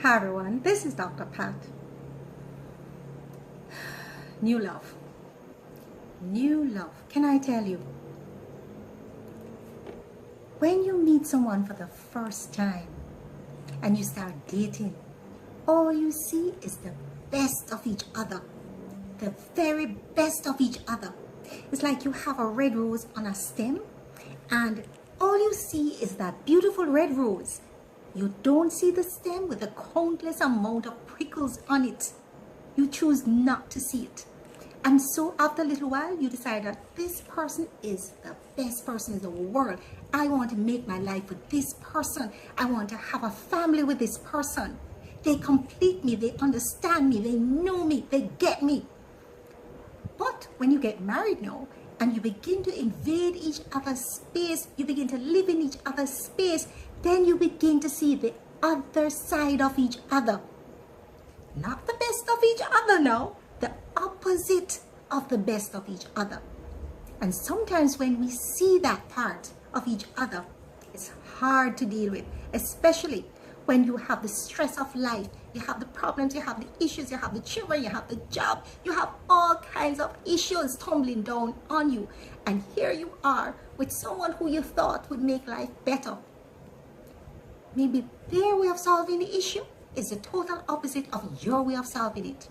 Hi everyone, this is Dr. Pat. New love. New love. Can I tell you? When you meet someone for the first time and you start dating, all you see is the best of each other. The very best of each other. It's like you have a red rose on a stem and all you see is that beautiful red rose. You don't see the stem with the countless amount of prickles on it. You choose not to see it. And so after a little while, you decide that this person is the best person in the world. I want to make my life with this person. I want to have a family with this person. They complete me. They understand me. They know me. They get me. But when you get married now, and you begin to invade each other's space, you begin to live in each other's space, then you begin to see the other side of each other. Not the best of each other now, the opposite of the best of each other. And sometimes when we see that part of each other, it's hard to deal with, especially when you have the stress of life, you have the problems, you have the issues, you have the children, you have the job, you have all kinds of issues tumbling down on you. And here you are with someone who you thought would make life better. Maybe their way of solving the issue is the total opposite of your way of solving it.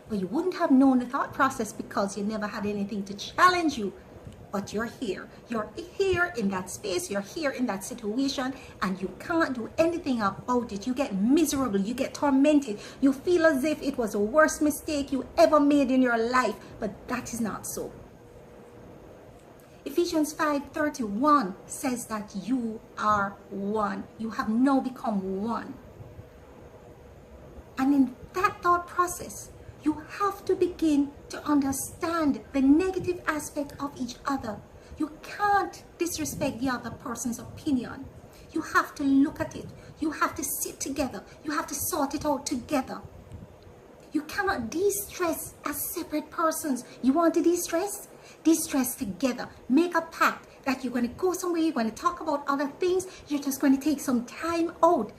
But you wouldn't have known the thought process because you never had anything to challenge you. But you're here. You're here in that space. You're here in that situation and you can't do anything about it. You get miserable. You get tormented. You feel as if it was the worst mistake you ever made in your life. But that is not so. Ephesians 5:31 says that you are one. You have now become one. And in that thought process, you have to begin to understand the negative aspect of each other. You can't disrespect the other person's opinion. You have to look at it. You have to sit together. You have to sort it out together. You cannot de-stress as separate persons. You want to de-stress? De-stress together. Make a pact that you're going to go somewhere, you're going to talk about other things. You're just going to take some time out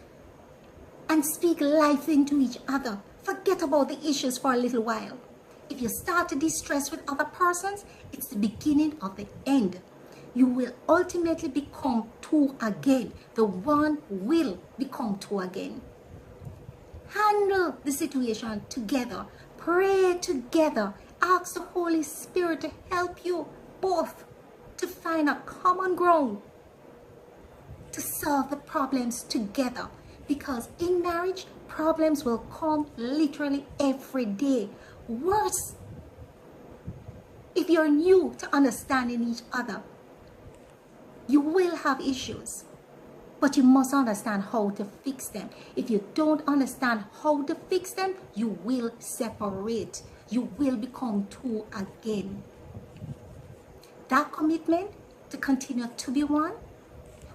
and speak life into each other. Forget about the issues for a little while. If you start to distress with other persons, it's the beginning of the end. You will ultimately become two again. The one will become two again. Handle the situation together. Pray together. Ask the Holy Spirit to help you both to find a common ground to solve the problems together. Because in marriage, problems will come literally every day. Worse, if you're new to understanding each other, you will have issues. But you must understand how to fix them. If you don't understand how to fix them, you will separate. You will become two again. That commitment to continue to be one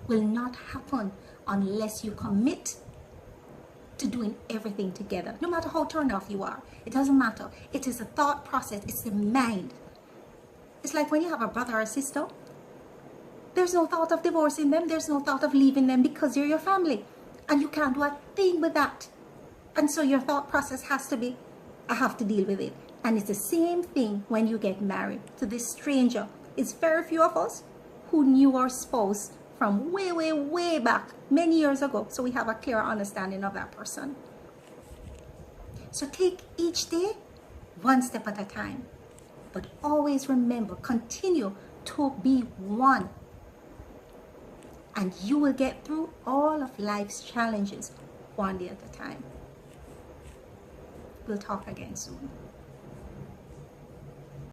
will not happen unless you commit to doing everything together. No matter how turned off you are, it doesn't matter. It is a thought process. It's the mind. It's like when you have a brother or a sister, there's no thought of divorcing them. There's no thought of leaving them because they're your family. And you can't do a thing with that. And so your thought process has to be, I have to deal with it. And it's the same thing when you get married to this stranger. It's very few of us who knew our spouse from way, way, way back, many years ago. So we have a clear understanding of that person. So take each day one step at a time. But always remember, continue to be one. And you will get through all of life's challenges one day at a time. We'll talk again soon.